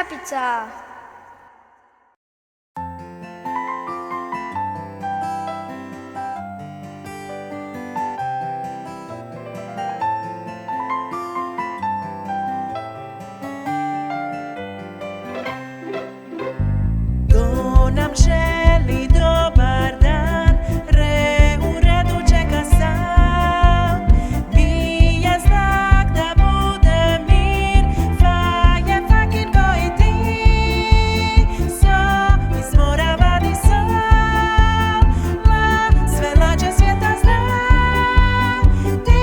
pizza. Nam želi dobar dan, u redu čeka sam. Mi je znak da bude mir, faje fakin ko i ti. So iz mora vadi sol, sve lađe svijeta zna. Ti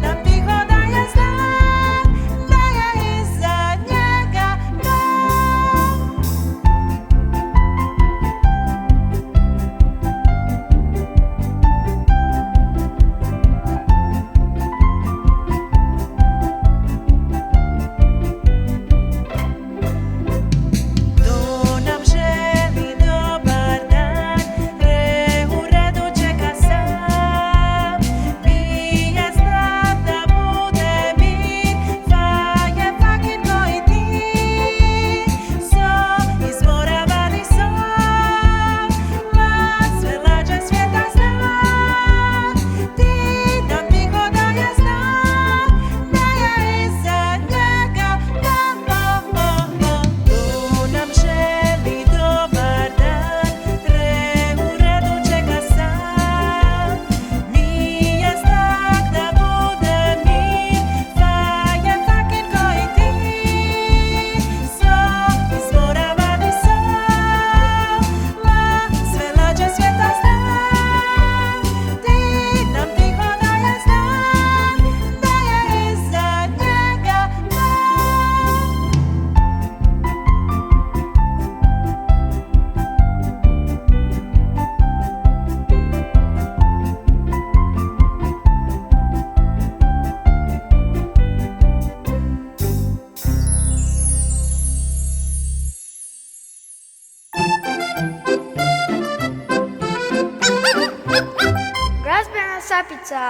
nam tiho daje znak, da je iza njega dom. Glazbena sapica.